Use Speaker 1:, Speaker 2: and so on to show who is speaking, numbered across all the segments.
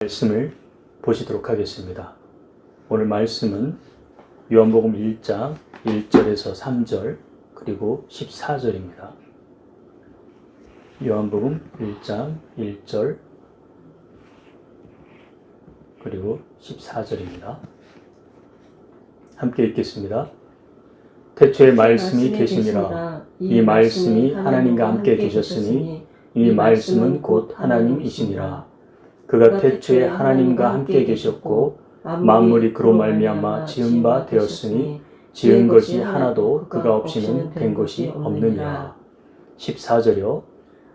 Speaker 1: 말씀을 보시도록 하겠습니다. 오늘 말씀은 요한복음 1장 1절에서 3절 그리고 14절입니다. 요한복음 1장 1절 그리고 14절입니다. 함께 읽겠습니다. 태초에 말씀이 계시니라. 이 말씀이 하나님과 함께 계셨으니 이 말씀은 곧 하나님이시니라. 그가 태초에 하나님과 함께 계셨고 만물이 그로 말미암아 지은 바 되었으니 지은 것이 하나도 그가 없이는 된 것이 없느니라. 14절이요.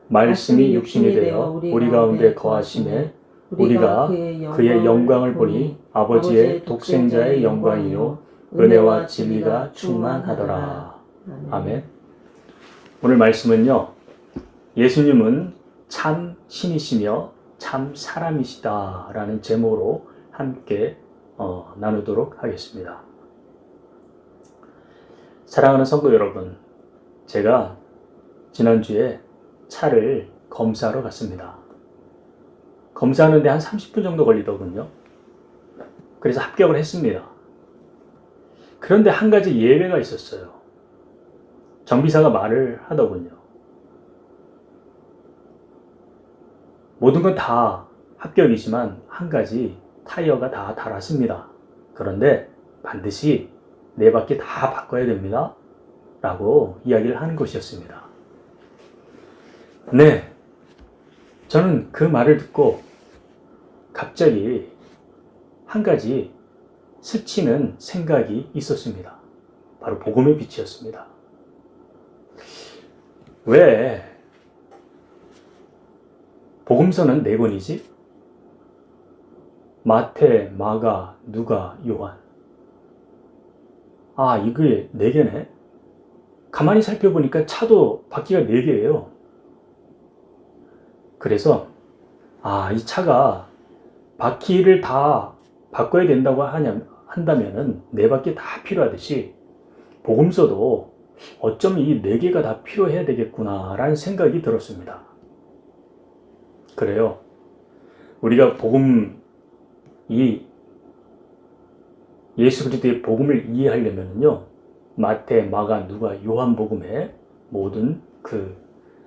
Speaker 1: 말씀이 육신이 되어 우리 가운데 거하심에 우리가 그의 영광을 보니 아버지의 독생자의 영광이요 은혜와 진리가 충만하더라. 아멘. 오늘 말씀은요, 예수님은 참 신이시며 참 사람이시다 라는 제목으로 함께 나누도록 하겠습니다. 사랑하는 성도 여러분, 제가 지난주에 차를 검사하러 갔습니다. 검사하는데 한 30분 정도 걸리더군요. 그래서 합격을 했습니다. 그런데 한 가지 예외가 있었어요. 정비사가 말을 하더군요. 모든 건 다 합격이지만 한 가지 타이어가 다 닳았습니다. 그런데 반드시 네 바퀴 다 바꿔야 됩니다. 라고 이야기를 하는 것이었습니다. 네, 저는 그 말을 듣고 갑자기 한 가지 스치는 생각이 있었습니다. 바로 복음의 빛이었습니다. 왜 복음서는 4권이지? 마태, 마가, 누가, 요한. 아, 이게 4개네? 가만히 살펴보니까 차도 바퀴가 4개예요. 그래서 이 차가 바퀴를 다 바꿔야 된다고 한다면은 4바퀴 다 필요하듯이 복음서도 어쩜 이 4개가 다 필요해야 되겠구나 라는 생각이 들었습니다. 그래요. 우리가 예수 그리스도의 복음을 이해하려면요, 마태, 마가, 누가, 요한 복음의 모든 그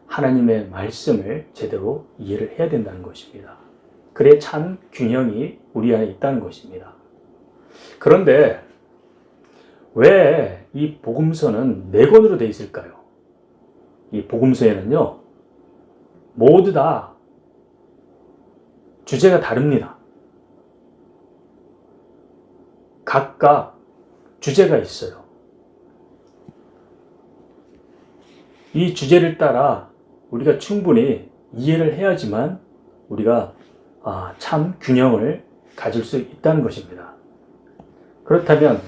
Speaker 1: 하나님의 말씀을 제대로 이해를 해야 된다는 것입니다. 그래 참 균형이 우리 안에 있다는 것입니다. 그런데 왜 이 복음서는 4권으로 되어 있을까요? 이 복음서에는요, 모두 다 주제가 다릅니다. 각각 주제가 있어요. 이 주제를 따라 우리가 충분히 이해를 해야지만 우리가 참 균형을 가질 수 있다는 것입니다. 그렇다면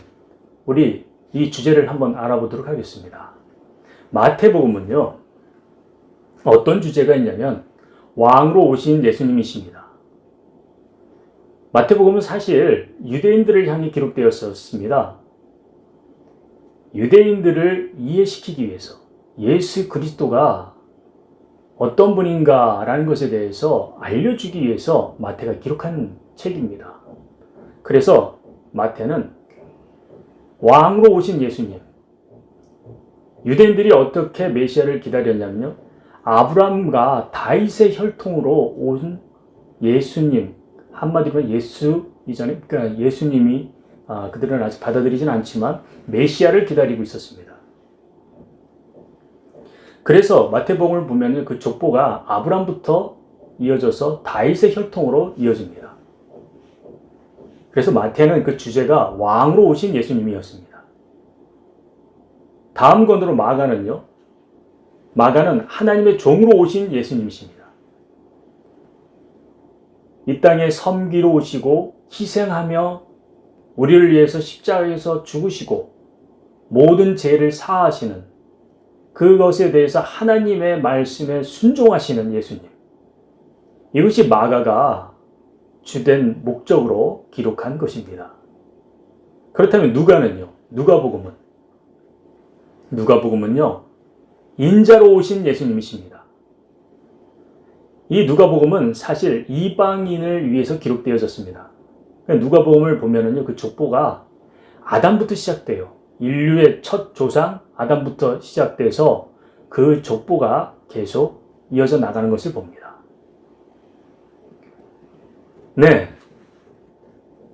Speaker 1: 우리 이 주제를 한번 알아보도록 하겠습니다. 마태복음은요, 어떤 주제가 있냐면 왕으로 오신 예수님이십니다. 마태복음은 사실 유대인들을 향해 기록되었었습니다. 유대인들을 이해시키기 위해서 예수 그리스도가 어떤 분인가라는 것에 대해서 알려주기 위해서 마태가 기록한 책입니다. 그래서 마태는 왕으로 오신 예수님, 유대인들이 어떻게 메시아를 기다렸냐면요, 아브라함과 다윗의 혈통으로 온 예수님, 한마디로 예수 이전에, 그러니까 예수님이 그들은 아직 받아들이진 않지만 메시아를 기다리고 있었습니다. 그래서 마태복음을 보면 그 족보가 아브라함부터 이어져서 다윗의 혈통으로 이어집니다. 그래서 마태는 그 주제가 왕으로 오신 예수님이었습니다. 다음 권으로 마가는요, 마가는 하나님의 종으로 오신 예수님이십니다. 이 땅에 섬기러 오시고 희생하며 우리를 위해서 십자가에서 죽으시고 모든 죄를 사하시는, 그것에 대해서 하나님의 말씀에 순종하시는 예수님. 이것이 마가가 주된 목적으로 기록한 것입니다. 그렇다면 누가복음은요, 인자로 오신 예수님이십니다. 이 누가복음은 사실 이방인을 위해서 기록되어졌습니다. 누가복음을 보면은요, 그 족보가 아담부터 시작돼요. 인류의 첫 조상 아담부터 시작돼서 그 족보가 계속 이어져 나가는 것을 봅니다. 네.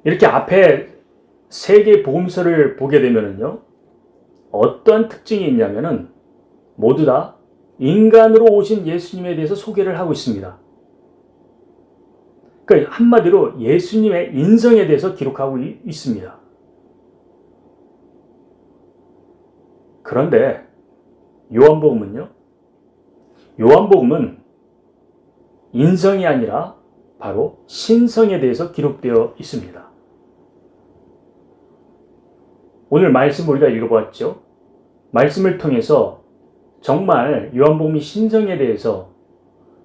Speaker 1: 이렇게 앞에 세 개의 복음서를 보게 되면은요, 어떠한 특징이 있냐면은 모두 다 인간으로 오신 예수님에 대해서 소개를 하고 있습니다. 그러니까 한마디로 예수님의 인성에 대해서 기록하고 있습니다. 그런데 요한복음은요, 요한복음은 인성이 아니라 바로 신성에 대해서 기록되어 있습니다. 오늘 말씀 우리가 읽어보았죠. 말씀을 통해서 정말 요한복음이 신성에 대해서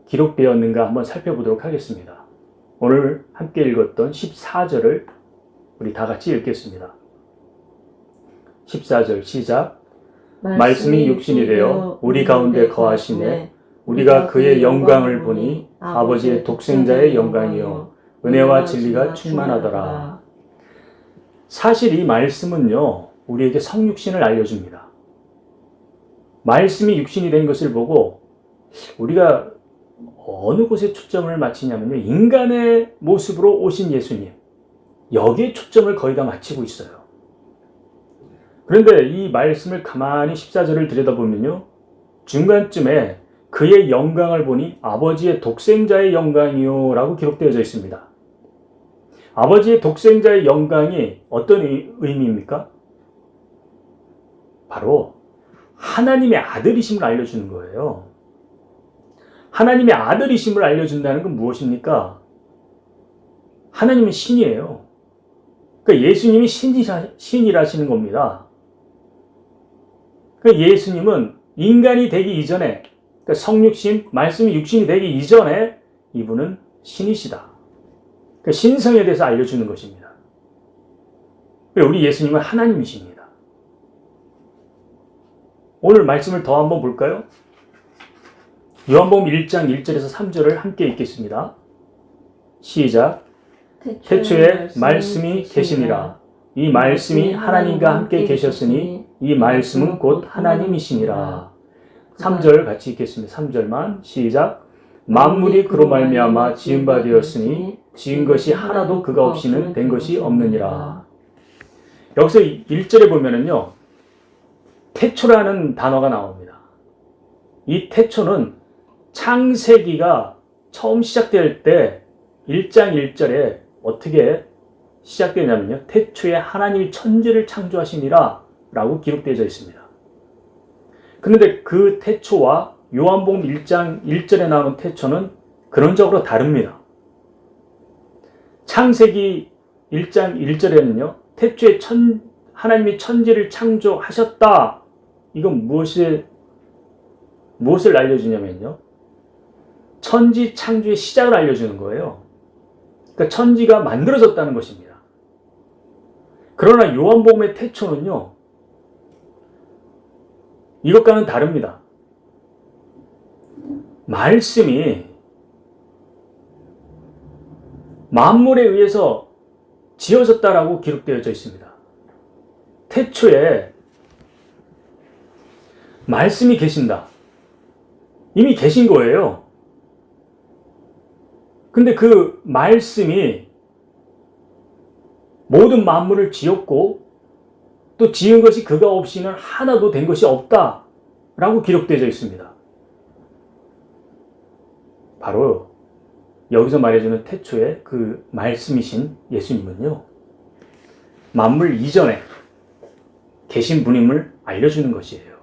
Speaker 1: 기록되었는가 한번 살펴보도록 하겠습니다. 오늘 함께 읽었던 14절을 우리 다 같이 읽겠습니다. 14절 시작. 말씀이 육신이 되어 우리 가운데 거하시네. 우리가 그의 영광을 보니 아버지의 독생자의 영광이요 은혜와 진리가 충만하더라. 사실 이 말씀은요, 우리에게 성육신을 알려줍니다. 말씀이 육신이 된 것을 보고 우리가 어느 곳에 초점을 맞추냐면요, 인간의 모습으로 오신 예수님, 여기에 초점을 거의 다 맞추고 있어요. 그런데 이 말씀을 가만히 14절을 들여다보면요, 중간쯤에 그의 영광을 보니 아버지의 독생자의 영광이요 라고 기록되어져 있습니다. 아버지의 독생자의 영광이 어떤 의미입니까? 바로 하나님의 아들이심을 알려주는 거예요. 하나님의 아들이심을 알려준다는 건 무엇입니까? 하나님은 신이에요. 그러니까 예수님이 신이라시는 겁니다. 그러니까 예수님은 인간이 되기 이전에, 그러니까 성육신, 말씀이 육신이 되기 이전에 이분은 신이시다. 그러니까 신성에 대해서 알려주는 것입니다. 우리 예수님은 하나님이십니다. 오늘 말씀을 더 한번 볼까요? 요한복음 1장 1절에서 3절을 함께 읽겠습니다. 시작. 태초에 말씀이 계시니라. 이 말씀이 하나님과 함께 계셨으니 이 말씀은 곧 하나님이시니라. 3절 같이 읽겠습니다. 3절만 시작. 만물이 그로 말미암아 지은 바 되었으니 지은 것이 하나도 그가 없이는 된 것이 없느니라. 여기서 1절에 보면은요, 태초라는 단어가 나옵니다. 이 태초는 창세기가 처음 시작될 때 1장 1절에 어떻게 시작되냐면요, 태초에 하나님이 천지를 창조하시니라 라고 기록되어 있습니다. 그런데 그 태초와 요한복음 1장 1절에 나오는 태초는 근원적으로 다릅니다. 창세기 1장 1절에는요, 태초에 하나님이 천지를 창조하셨다. 이건 무엇을 알려주냐면요, 천지 창조의 시작을 알려주는 거예요. 그러니까 천지가 만들어졌다는 것입니다. 그러나 요한복음의 태초는요, 이것과는 다릅니다. 말씀이 만물에 의해서 지어졌다라고 기록되어져 있습니다. 태초에 말씀이 계신다. 이미 계신 거예요. 근데 그 말씀이 모든 만물을 지었고 또 지은 것이 그가 없이는 하나도 된 것이 없다라고 기록되어져 있습니다. 바로 여기서 말해주는 태초에 그 말씀이신 예수님은요, 만물 이전에 계신 분임을 알려주는 것이에요.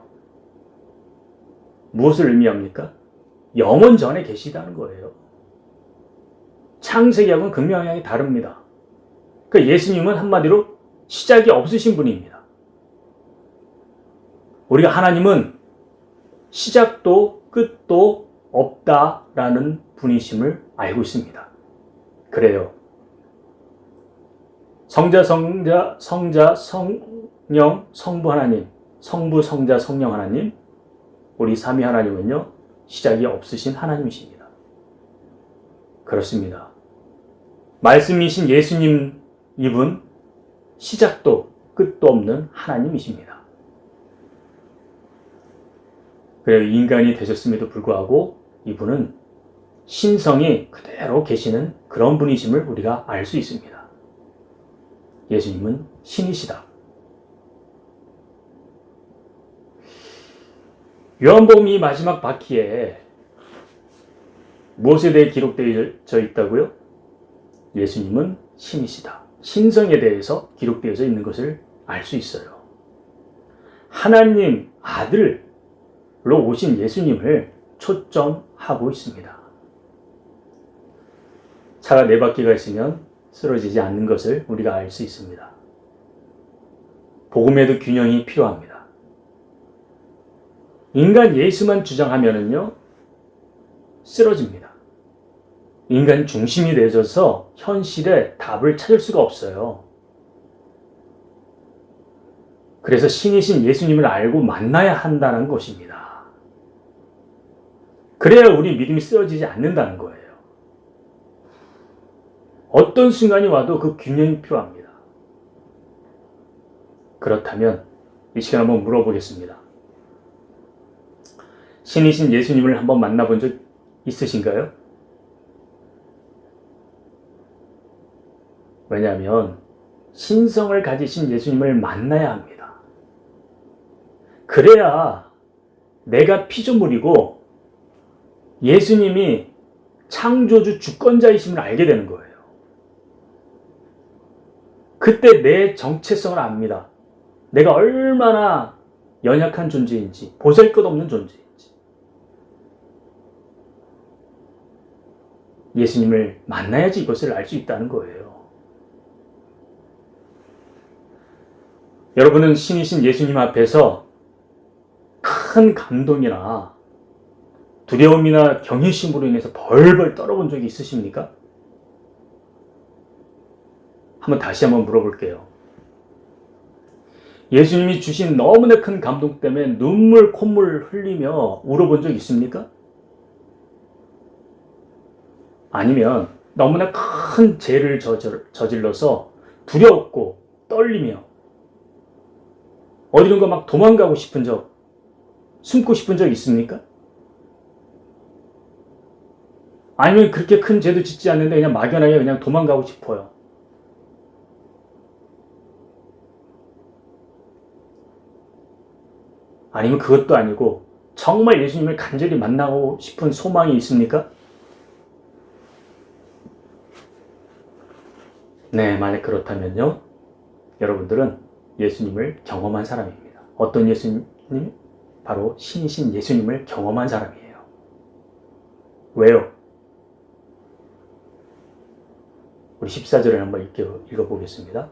Speaker 1: 무엇을 의미합니까? 영원 전에 계시다는 거예요. 창세기하고는 극명하게 다릅니다. 그러니까 예수님은 한마디로 시작이 없으신 분입니다. 우리가 하나님은 시작도 끝도 없다라는 분이심을 알고 있습니다. 그래요. 성자, 성령, 성부 하나님, 성부, 성자, 성령 하나님, 우리 삼위 하나님은요, 시작이 없으신 하나님이십니다. 그렇습니다. 말씀이신 예수님, 이분 시작도 끝도 없는 하나님이십니다. 그래요. 인간이 되셨음에도 불구하고 이분은 신성이 그대로 계시는 그런 분이심을 우리가 알 수 있습니다. 예수님은 신이시다. 요한복음 이 마지막 바퀴에 무엇에 대해 기록되어 있다고요? 예수님은 신이시다. 신성에 대해서 기록되어져 있는 것을 알 수 있어요. 하나님 아들로 오신 예수님을 초점하고 있습니다. 차가 네 바퀴가 있으면 쓰러지지 않는 것을 우리가 알 수 있습니다. 복음에도 균형이 필요합니다. 인간 예수만 주장하면은요, 쓰러집니다. 인간 중심이 되어서 현실에 답을 찾을 수가 없어요. 그래서 신이신 예수님을 알고 만나야 한다는 것입니다. 그래야 우리 믿음이 쓰러지지 않는다는 거예요. 어떤 순간이 와도 그 균형이 필요합니다. 그렇다면 이 시간 한번 물어보겠습니다. 신이신 예수님을 한번 만나본 적 있으신가요? 왜냐하면 신성을 가지신 예수님을 만나야 합니다. 그래야 내가 피조물이고 예수님이 창조주 주권자이심을 알게 되는 거예요. 그때 내 정체성을 압니다. 내가 얼마나 연약한 존재인지, 보잘것없는 존재인지. 예수님을 만나야지 이것을 알 수 있다는 거예요. 여러분은 신이신 예수님 앞에서 큰 감동이나 두려움이나 경외심으로 인해서 벌벌 떨어본 적이 있으십니까? 다시 한번 물어볼게요. 예수님이 주신 너무나 큰 감동 때문에 눈물, 콧물 흘리며 울어본 적 있습니까? 아니면 너무나 큰 죄를 저질러서 두려웠고 떨리며 어디론가 막 도망가고 싶은 적, 숨고 싶은 적 있습니까? 아니면 그렇게 큰 죄도 짓지 않는데 그냥 막연하게 그냥 도망가고 싶어요. 아니면 그것도 아니고 정말 예수님을 간절히 만나고 싶은 소망이 있습니까? 네, 만약 그렇다면요, 여러분들은 예수님을 경험한 사람입니다. 어떤 예수님? 바로 신이신 예수님을 경험한 사람이에요. 왜요? 우리 14절을 한번 읽어보겠습니다.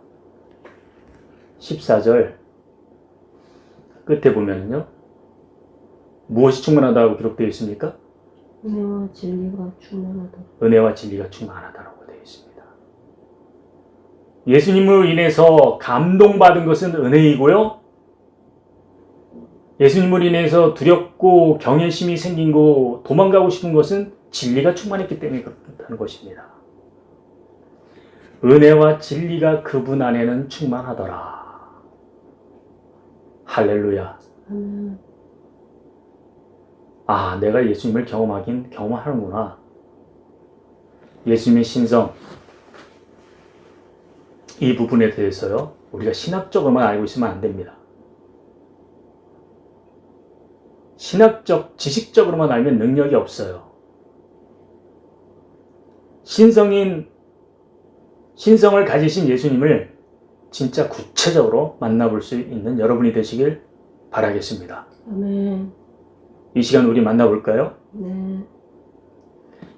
Speaker 1: 14절 끝에 보면요, 무엇이 충만하다고 기록되어 있습니까?
Speaker 2: 은혜와 진리가 충만하다.
Speaker 1: 은혜와 진리가 충만하다고 되어 있습니다. 예수님으로 인해서 감동받은 것은 은혜이고요, 예수님으로 인해서 두렵고 경외심이 생긴 거, 도망가고 싶은 것은 진리가 충만했기 때문에 그렇다는 것입니다. 은혜와 진리가 그분 안에는 충만하더라. 할렐루야. 아, 내가 예수님을 경험하긴 경험하는구나. 예수님의 신성, 이 부분에 대해서요, 우리가 신학적으로만 알고 있으면 안 됩니다. 신학적, 지식적으로만 알면 능력이 없어요. 신성을 가지신 예수님을 진짜 구체적으로 만나볼 수 있는 여러분이 되시길 바라겠습니다.
Speaker 2: 아멘.
Speaker 1: 이 시간 우리 만나볼까요?
Speaker 2: 네.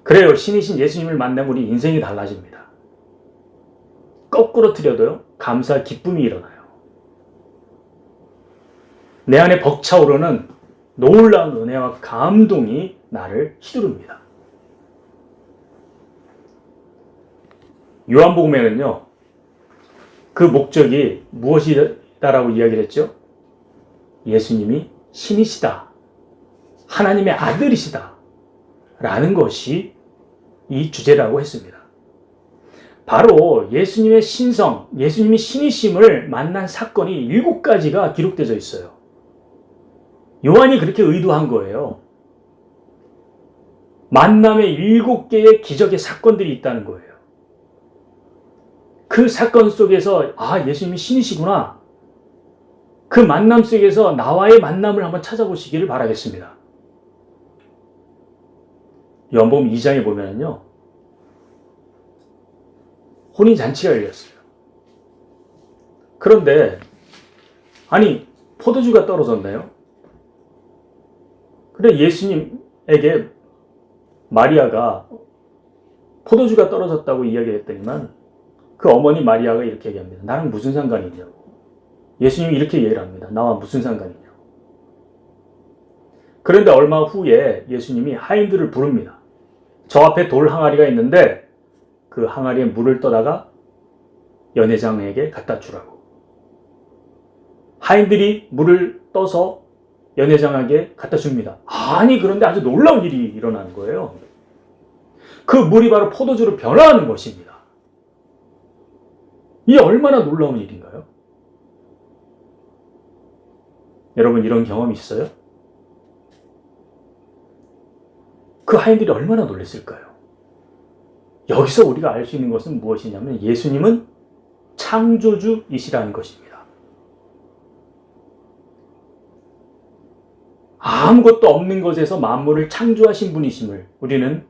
Speaker 1: 그래요. 신이신 예수님을 만나면 우리 인생이 달라집니다. 거꾸로 틀려도요, 감사, 기쁨이 일어나요. 내 안에 벅차오르는 놀라운 은혜와 감동이 나를 휘두릅니다. 요한복음에는요, 그 목적이 무엇이다라고 이야기를 했죠? 예수님이 신이시다, 하나님의 아들이시다 라는 것이 이 주제라고 했습니다. 바로 예수님의 신성, 예수님이 신이심을 만난 사건이 7가지가 기록되어 있어요. 요한이 그렇게 의도한 거예요. 만남의 7개의 기적의 사건들이 있다는 거예요. 그 사건 속에서 예수님이 신이시구나. 그 만남 속에서 나와의 만남을 한번 찾아보시기를 바라겠습니다. 요한복음 2장에 보면요, 혼인잔치가 열렸어요. 그런데 포도주가 떨어졌나요? 그래 예수님에게 마리아가 포도주가 떨어졌다고 이야기했더니만 그 어머니 마리아가 이렇게 얘기합니다. 나랑 무슨 상관이 있냐고. 예수님이 이렇게 얘기를 합니다. 나와 무슨 상관이 있냐고. 그런데 얼마 후에 예수님이 하인들을 부릅니다. 저 앞에 돌 항아리가 있는데 그 항아리에 물을 떠다가 연회장에게 갖다 주라고. 하인들이 물을 떠서 연회장에게 갖다 줍니다. 그런데 아주 놀라운 일이 일어나는 거예요. 그 물이 바로 포도주로 변화하는 것입니다. 이게 얼마나 놀라운 일인가요? 여러분 이런 경험이 있어요? 그 하인들이 얼마나 놀랐을까요? 여기서 우리가 알 수 있는 것은 무엇이냐면 예수님은 창조주이시라는 것입니다. 아무것도 없는 것에서 만물을 창조하신 분이심을 우리는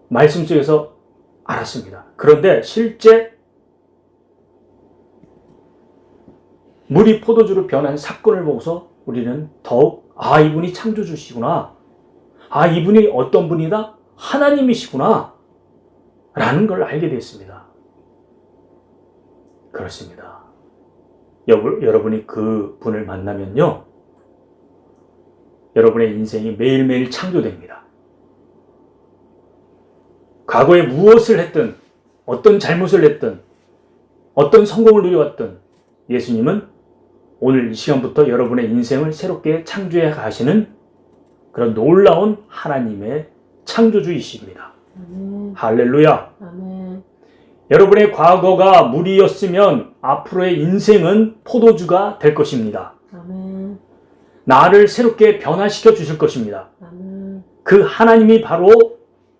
Speaker 1: 말씀 속에서 알았습니다. 그런데 실제 물이 포도주로 변한 사건을 보고서 우리는 더욱 이분이 창조주시구나. 이분이 어떤 분이다? 하나님이시구나. 라는 걸 알게 됐습니다. 그렇습니다. 여러분이 그 분을 만나면요, 여러분의 인생이 매일매일 창조됩니다. 과거에 무엇을 했든, 어떤 잘못을 했든, 어떤 성공을 누려왔든 예수님은 오늘 이 시간부터 여러분의 인생을 새롭게 창조해 가시는 그런 놀라운 하나님의 창조주이십니다. 할렐루야.
Speaker 2: 아멘.
Speaker 1: 여러분의 과거가 물이었으면 앞으로의 인생은 포도주가 될 것입니다.
Speaker 2: 아멘.
Speaker 1: 나를 새롭게 변화시켜 주실 것입니다.
Speaker 2: 아멘.
Speaker 1: 그 하나님이 바로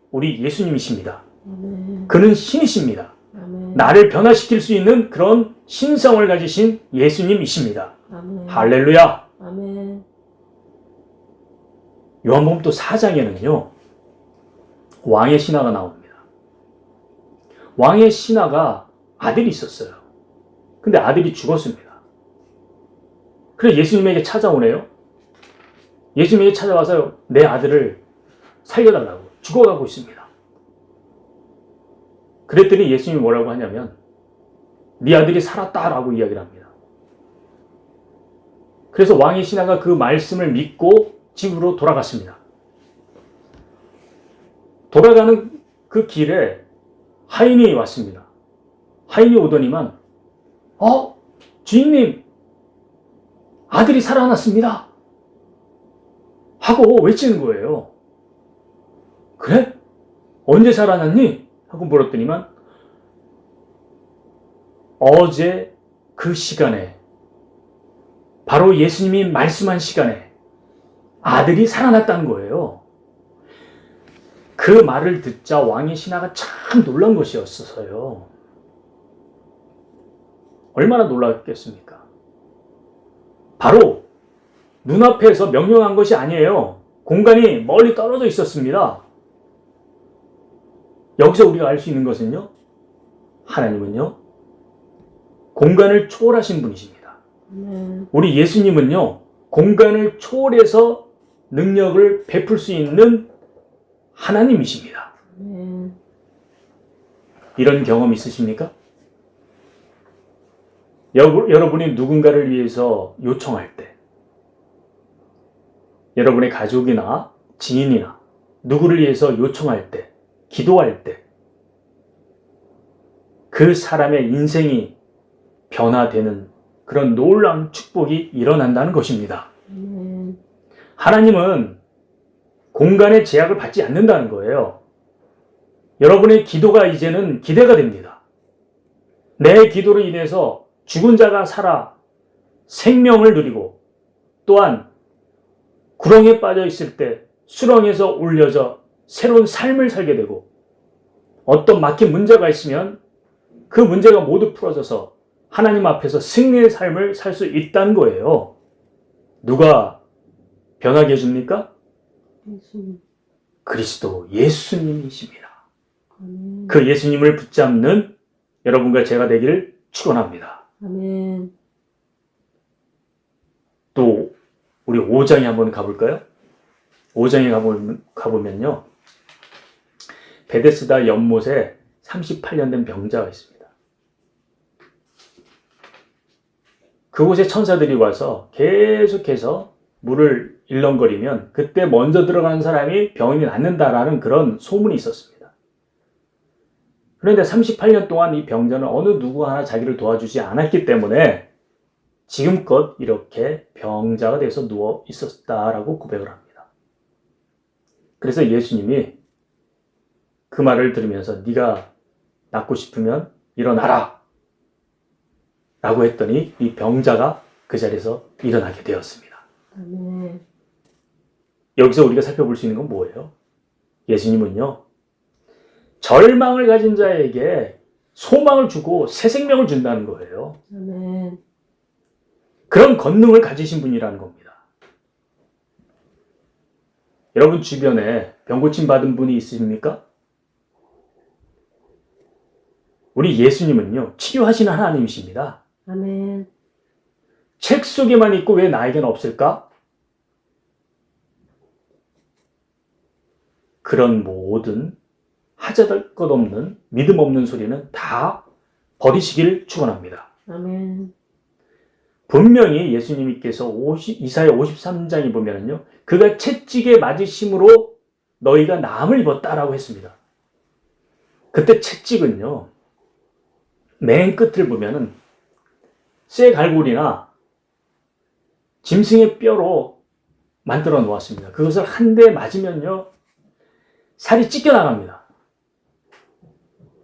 Speaker 1: 우리 예수님이십니다.
Speaker 2: 아멘.
Speaker 1: 그는 신이십니다.
Speaker 2: 아멘.
Speaker 1: 나를 변화시킬 수 있는 그런 신성을 가지신 예수님이십니다.
Speaker 2: 아멘.
Speaker 1: 할렐루야.
Speaker 2: 아멘.
Speaker 1: 요한복음 또 4장에는요 왕의 신하가 나옵니다. 왕의 신하가 아들이 있었어요. 근데 아들이 죽었습니다. 그래서 예수님에게 찾아오네요. 예수님에게 찾아와서 내 아들을 살려달라고, 죽어가고 있습니다. 그랬더니 예수님이 뭐라고 하냐면 네 아들이 살았다라고 이야기를 합니다. 그래서 왕의 신하가 그 말씀을 믿고 집으로 돌아갔습니다. 돌아가는 그 길에 하인이 왔습니다. 하인이 오더니만 주인님, 아들이 살아났습니다 하고 외치는 거예요. 그래? 언제 살아났니? 하고 물었더니만 어제 그 시간에, 바로 예수님이 말씀한 시간에 아들이 살아났다는 거예요. 그 말을 듣자 왕의 신하가 참 놀란 것이었어요. 얼마나 놀랐겠습니까? 바로 눈앞에서 명령한 것이 아니에요. 공간이 멀리 떨어져 있었습니다. 여기서 우리가 알 수 있는 것은요, 하나님은요 공간을 초월하신 분이십니다. 우리 예수님은요 공간을 초월해서 능력을 베풀 수 있는 하나님이십니다. 이런 경험 있으십니까? 여러분이 누군가를 위해서 요청할 때, 여러분의 가족이나 지인이나 누구를 위해서 요청할 때, 기도할 때, 그 사람의 인생이 변화되는 그런 놀라운 축복이 일어난다는 것입니다. 하나님은 공간의 제약을 받지 않는다는 거예요. 여러분의 기도가 이제는 기대가 됩니다. 내 기도로 인해서 죽은 자가 살아 생명을 누리고 또한 구렁에 빠져 있을 때 수렁에서 올려져 새로운 삶을 살게 되고 어떤 막힌 문제가 있으면 그 문제가 모두 풀어져서 하나님 앞에서 승리의 삶을 살 수 있다는 거예요. 누가 변하게 해줍니까?
Speaker 2: 예수님.
Speaker 1: 그리스도 예수님이십니다.
Speaker 2: 아멘.
Speaker 1: 그 예수님을 붙잡는 여러분과 제가 되기를 축원합니다.
Speaker 2: 아멘.
Speaker 1: 또 우리 5장에 한번 가볼까요? 5장에 가보면요. 베데스다 연못에 38년 된 병자가 있습니다. 그곳에 천사들이 와서 계속해서 물을 일렁거리면 그때 먼저 들어가는 사람이 병이 낫는다라는 그런 소문이 있었습니다. 그런데 38년 동안 이 병자는 어느 누구 하나 자기를 도와주지 않았기 때문에 지금껏 이렇게 병자가 돼서 누워 있었다라고 고백을 합니다. 그래서 예수님이 그 말을 들으면서 네가 낫고 싶으면 일어나라 라고 했더니 이 병자가 그 자리에서 일어나게 되었습니다.
Speaker 2: 아멘.
Speaker 1: 여기서 우리가 살펴볼 수 있는 건 뭐예요? 예수님은요, 절망을 가진 자에게 소망을 주고 새 생명을 준다는 거예요.
Speaker 2: 아멘.
Speaker 1: 그런 권능을 가지신 분이라는 겁니다. 여러분 주변에 병 고침 받은 분이 있으십니까? 우리 예수님은요, 치료하시는 하나님이십니다.
Speaker 2: 아멘.
Speaker 1: 책 속에만 있고 왜 나에게는 없을까? 그런 모든 하자될 것 없는 믿음 없는 소리는 다 버리시길 축원합니다.
Speaker 2: 아멘.
Speaker 1: 분명히 예수님께서 이사야 53장에 보면은요, 그가 채찍에 맞으심으로 너희가 나음을 입었다라고 했습니다. 그때 채찍은요, 맨 끝을 보면은 쇠 갈고리나 짐승의 뼈로 만들어 놓았습니다. 그것을 한 대 맞으면요, 살이 찢겨 나갑니다.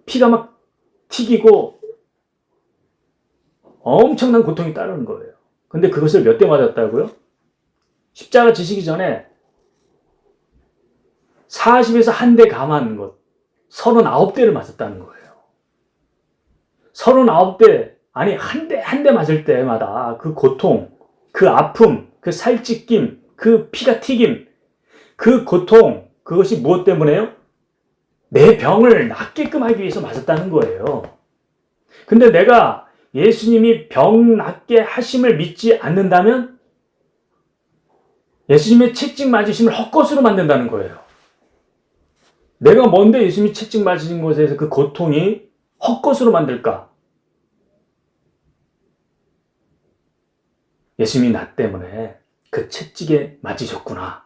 Speaker 1: 피가 막 튀기고 엄청난 고통이 따르는 거예요. 근데 그것을 몇 대 맞았다고요? 십자가 지시기 전에 40에서 한 대 감한 것, 39대를 맞았다는 거예요. 39대, 아니 한 대 맞을 때마다 그 고통, 그 아픔, 그 살찢김, 그 피가 튀김, 그 고통, 그것이 무엇 때문에요? 내 병을 낫게끔 하기 위해서 맞았다는 거예요. 근데 내가 예수님이 병 낫게 하심을 믿지 않는다면 예수님의 채찍 맞으심을 헛것으로 만든다는 거예요. 내가 뭔데 예수님이 채찍 맞으신 것에서 그 고통이 헛것으로 만들까? 예수님이 나 때문에 그 채찍에 맞으셨구나.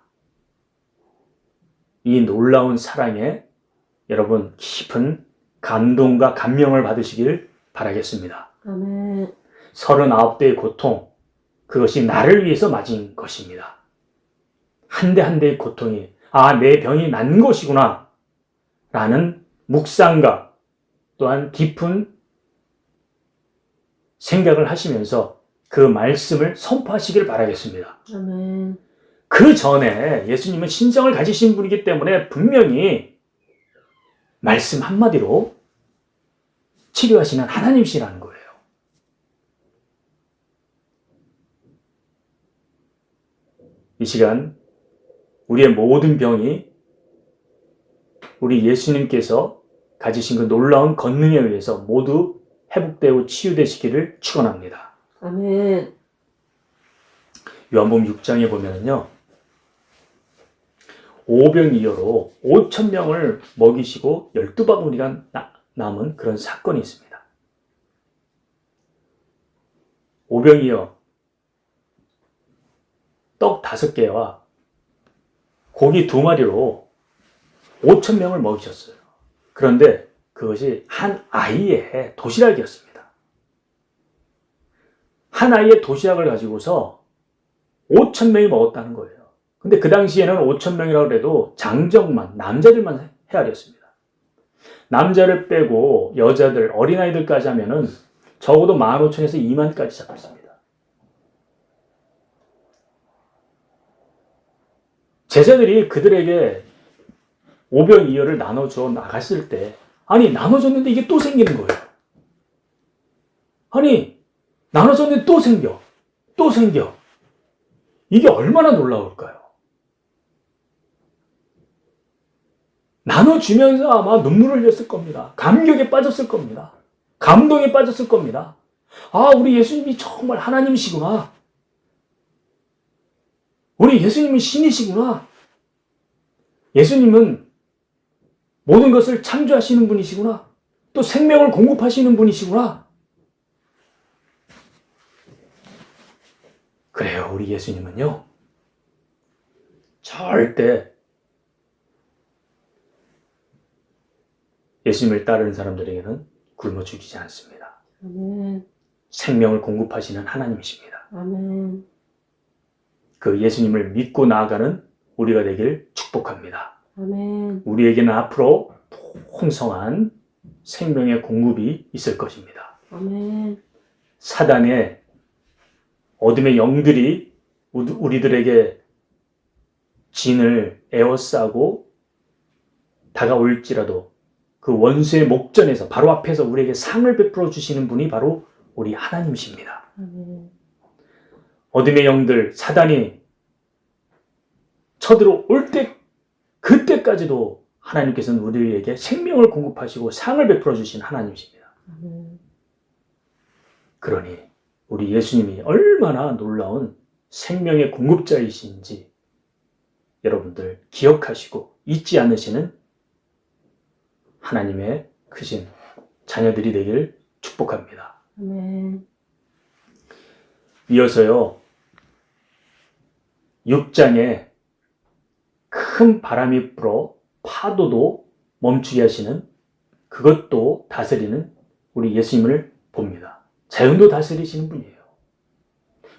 Speaker 1: 이 놀라운 사랑에 여러분 깊은 감동과 감명을 받으시길 바라겠습니다.
Speaker 2: 아멘.
Speaker 1: 39대의 고통, 그것이 나를 위해서 맞은 것입니다. 한 대 한 대의 고통이 내 병이 난 것이구나 라는 묵상과 또한 깊은 생각을 하시면서 그 말씀을 선포하시길 바라겠습니다.
Speaker 2: 아멘.
Speaker 1: 그 전에 예수님은 신성을 가지신 분이기 때문에 분명히 말씀 한마디로 치료하시는 하나님이시라는 거예요. 이 시간 우리의 모든 병이 우리 예수님께서 가지신 그 놀라운 권능에 의해서 모두 회복되고 치유되시기를 축원합니다.
Speaker 2: 아멘.
Speaker 1: 요한복음 6장에 보면은요, 오병이어로 5,000명을 먹이시고 12바구니가 남은 그런 사건이 있습니다. 오병이어 떡 5개와 고기 2마리로 5,000명을 먹이셨어요. 그런데 그것이 한 아이의 도시락이었습니다. 한 아이의 도시락을 가지고서 5,000명이 먹었다는 거예요. 근데 그 당시에는 5,000명이라고 해도 장정만, 남자들만 헤아렸습니다. 남자를 빼고 여자들, 어린아이들까지 하면은 적어도 15,000에서 20,000까지 잡습니다. 제자들이 그들에게 오병이어를 나눠줘 나갔을 때, 아니, 나눠줬는데 이게 또 생기는 거예요. 아니, 나눠줬는데 또 생겨. 이게 얼마나 놀라울까요? 나눠주면서 아마 눈물을 흘렸을 겁니다. 감격에 빠졌을 겁니다. 감동에 빠졌을 겁니다. 아, 우리 예수님이 정말 하나님이시구나. 우리 예수님은 신이시구나. 예수님은 모든 것을 창조하시는 분이시구나. 또 생명을 공급하시는 분이시구나. 그래요, 우리 예수님은요, 절대 예수님을 따르는 사람들에게는 굶어 죽이지 않습니다.
Speaker 2: 아멘.
Speaker 1: 생명을 공급하시는 하나님이십니다.
Speaker 2: 아멘.
Speaker 1: 그 예수님을 믿고 나아가는 우리가 되길 축복합니다.
Speaker 2: 아멘.
Speaker 1: 우리에게는 앞으로 풍성한 생명의 공급이 있을 것입니다.
Speaker 2: 아멘.
Speaker 1: 사단의 어둠의 영들이 우리들에게 진을 에워싸고 다가올지라도 그 원수의 목전에서 바로 앞에서 우리에게 상을 베풀어 주시는 분이 바로 우리 하나님이십니다.
Speaker 2: 아멘.
Speaker 1: 어둠의 영들, 사단이 쳐들어올 때, 그때까지도 하나님께서는 우리에게 생명을 공급하시고 상을 베풀어 주신 하나님이십니다.
Speaker 2: 아멘.
Speaker 1: 그러니 우리 예수님이 얼마나 놀라운 생명의 공급자이신지 여러분들 기억하시고 잊지 않으시는 하나님의 크신 자녀들이 되길 축복합니다.
Speaker 2: 아멘.
Speaker 1: 이어서요, 6장에 큰 바람이 불어 파도도 멈추게 하시는, 그것도 다스리는 우리 예수님을 봅니다. 자연도 다스리시는 분이에요.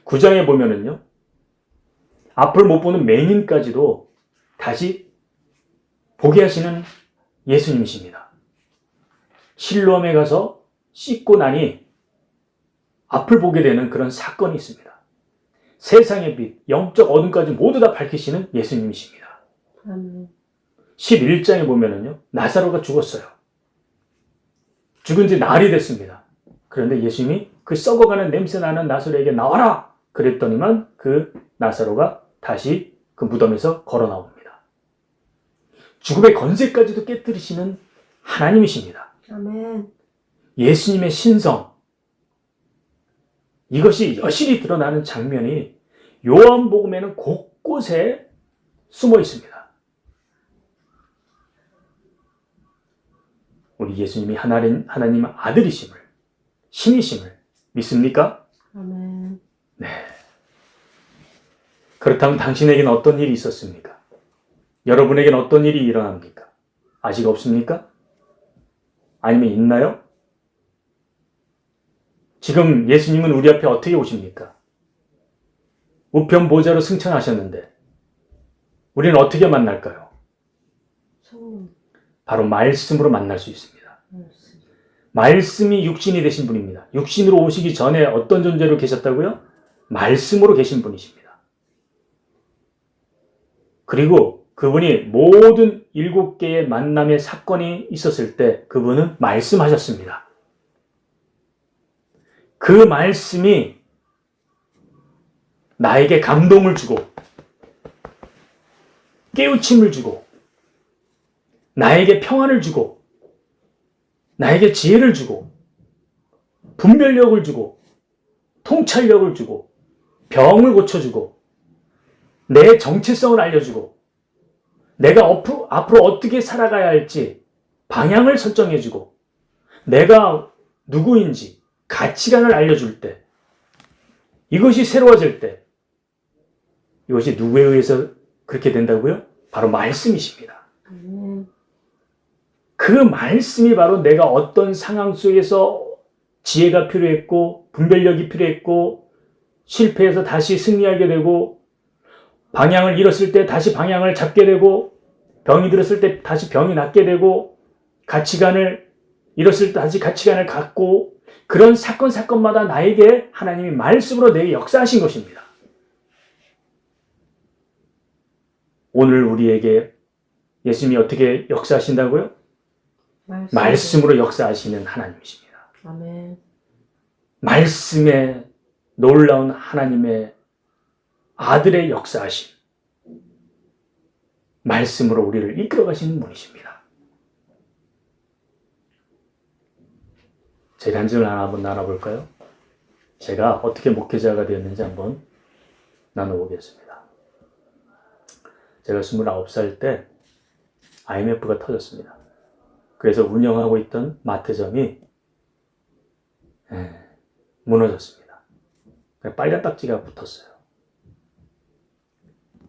Speaker 1: 9장에 보면은요, 앞을 못 보는 맹인까지도 다시 보게 하시는 예수님이십니다. 실로암에 가서 씻고 나니 앞을 보게 되는 그런 사건이 있습니다. 세상의 빛, 영적 어둠까지 모두 다 밝히시는 예수님이십니다.
Speaker 2: 아멘.
Speaker 1: 11장에 보면은요, 나사로가 죽었어요. 죽은 지 날이 됐습니다. 그런데 예수님이 그 썩어가는 냄새 나는 나사로에게 나와라! 그랬더니만 그 나사로가 다시 그 무덤에서 걸어 나옵니다. 죽음의 건세까지도 깨뜨리시는 하나님이십니다.
Speaker 2: 아멘.
Speaker 1: 예수님의 신성, 이것이 여실히 드러나는 장면이 요한복음에는 곳곳에 숨어 있습니다. 우리 예수님이 하나님 아들이심을, 신이심을 믿습니까?
Speaker 2: 아멘.
Speaker 1: 네. 그렇다면 당신에게는 어떤 일이 있었습니까? 여러분에게는 어떤 일이 일어납니까? 아직 없습니까? 아니면 있나요? 지금 예수님은 우리 앞에 어떻게 오십니까? 우편 보좌로 승천하셨는데 우리는 어떻게 만날까요?
Speaker 2: 성령.
Speaker 1: 바로 말씀으로 만날 수 있습니다.
Speaker 2: 말씀.
Speaker 1: 말씀이 육신이 되신 분입니다. 육신으로 오시기 전에 어떤 존재로 계셨다고요? 말씀으로 계신 분이십니다. 그리고 그분이 모든 7개의 만남의 사건이 있었을 때 그분은 말씀하셨습니다. 그 말씀이 나에게 감동을 주고 깨우침을 주고 나에게 평안을 주고 나에게 지혜를 주고 분별력을 주고 통찰력을 주고 병을 고쳐주고 내 정체성을 알려주고 내가 앞으로 어떻게 살아가야 할지 방향을 설정해주고 내가 누구인지 가치관을 알려줄 때 이것이 새로워질 때 이것이 누구에 의해서 그렇게 된다고요? 바로 말씀이십니다. 그 말씀이 바로 내가 어떤 상황 속에서 지혜가 필요했고 분별력이 필요했고 실패해서 다시 승리하게 되고 방향을 잃었을 때 다시 방향을 잡게 되고 병이 들었을 때 다시 병이 낫게 되고 가치관을 잃었을 때 다시 가치관을 갖고 그런 사건마다 나에게 하나님이 말씀으로 내게 역사하신 것입니다. 오늘 우리에게 예수님이 어떻게 역사하신다고요? 말씀으로 역사하시는 하나님이십니다.
Speaker 2: 아멘.
Speaker 1: 말씀에 놀라운 하나님의 아들의 역사하심. 말씀으로 우리를 이끌어 가시는 분이십니다. 제 간증을 하나 한번 나눠볼까요? 제가 어떻게 목회자가 되었는지 한번 나눠보겠습니다. 제가 29살 때 IMF가 터졌습니다. 그래서 운영하고 있던 마트점이 무너졌습니다. 빨간 딱지가 붙었어요.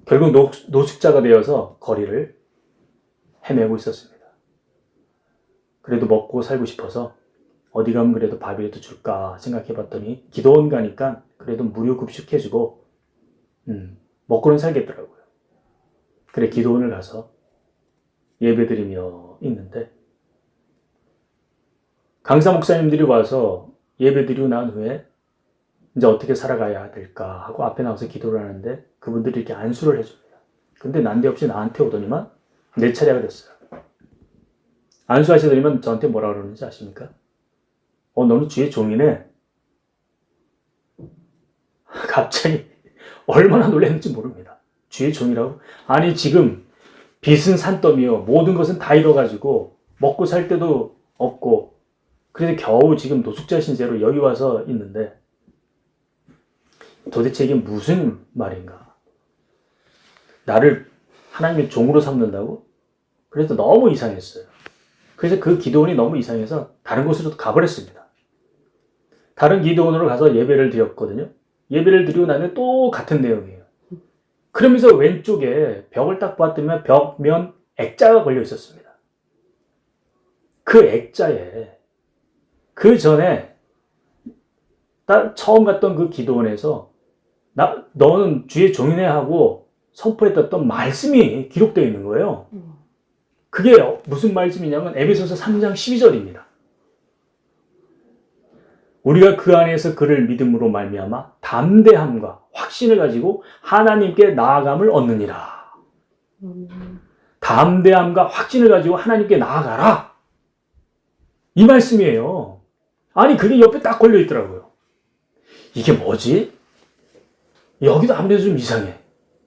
Speaker 1: 결국 노숙자가 되어서 거리를 헤매고 있었습니다. 그래도 먹고 살고 싶어서 어디 가면 그래도 밥이라도 줄까 생각해 봤더니 기도원 가니까 그래도 무료 급식해주고 먹고는 살겠더라고요. 그래 기도원을 가서 예배드리며 있는데 강사 목사님들이 와서 예배드리고 난 후에 이제 어떻게 살아가야 될까 하고 앞에 나와서 기도를 하는데 그분들이 이렇게 안수를 해줍니다. 근데 난데없이 나한테 오더니만 내 차례가 됐어요. 안수하시더니만 저한테 뭐라 그러는지 아십니까? 너는 주의 종이네. 갑자기 얼마나 놀랐는지 모릅니다. 주의 종이라고? 아니 지금 빚은 산더미요. 모든 것은 다 잃어가지고 먹고 살 데도 없고 그래서 겨우 지금 노숙자 신세로 여기 와서 있는데 도대체 이게 무슨 말인가? 나를 하나님의 종으로 삼는다고? 그래서 너무 이상했어요. 그래서 그 기도원이 너무 이상해서 다른 곳으로 가버렸습니다. 다른 기도원으로 가서 예배를 드렸거든요. 예배를 드리고 나면 또 같은 내용이에요. 그러면서 왼쪽에 벽을 딱 봤더니 벽면 액자가 걸려 있었습니다. 그 액자에 그 전에 처음 갔던 그 기도원에서 너는 주의 종이네 하고 선포했던 말씀이 기록되어 있는 거예요. 그게 무슨 말씀이냐면 에베소서 3장 12절입니다. 우리가 그 안에서 그를 믿음으로 말미암아 담대함과 확신을 가지고 하나님께 나아감을 얻느니라. 담대함과 확신을 가지고 하나님께 나아가라. 이 말씀이에요. 아니 그게 옆에 딱 걸려 있더라고요. 이게 뭐지? 여기도 아무래도 좀 이상해.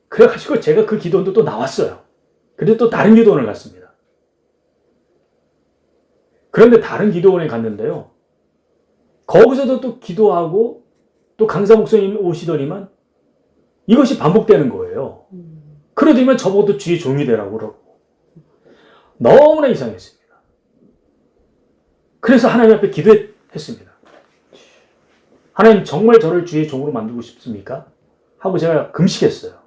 Speaker 1: 그래가지고 제가 그 기도원도 또 나왔어요. 그래도 또 다른 기도원을 갔습니다. 그런데 다른 기도원에 갔는데요. 거기서도 또 기도하고 또 강사 목사님 오시더니만 이것이 반복되는 거예요. 그러더니만 저보고 주의 종이 되라고 그러고 너무나 이상했습니다. 그래서 하나님 앞에 기도했습니다. 하나님 정말 저를 주의 종으로 만들고 싶습니까? 하고 제가 금식했어요.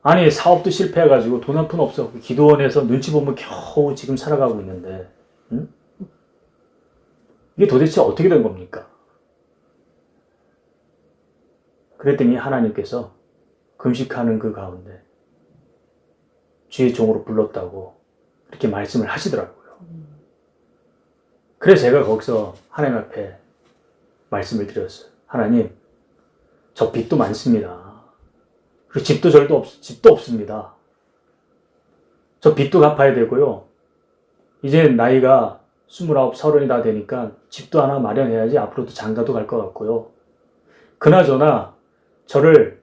Speaker 1: 아니 사업도 실패해가지고 돈 한 푼 없어 기도원에서 눈치 보면 겨우 지금 살아가고 있는데 이게 도대체 어떻게 된 겁니까? 그랬더니 하나님께서 금식하는 그 가운데 주의 종으로 불렀다고 그렇게 말씀을 하시더라고요. 그래서 제가 거기서 하나님 앞에 말씀을 드렸어요. 하나님, 저 빚도 많습니다. 그리고 집도 없습니다. 저 빚도 갚아야 되고요. 이제 나이가 29, 30이 다 되니까 집도 하나 마련해야지 앞으로도 장가도 갈 것 같고요. 그나저나 저를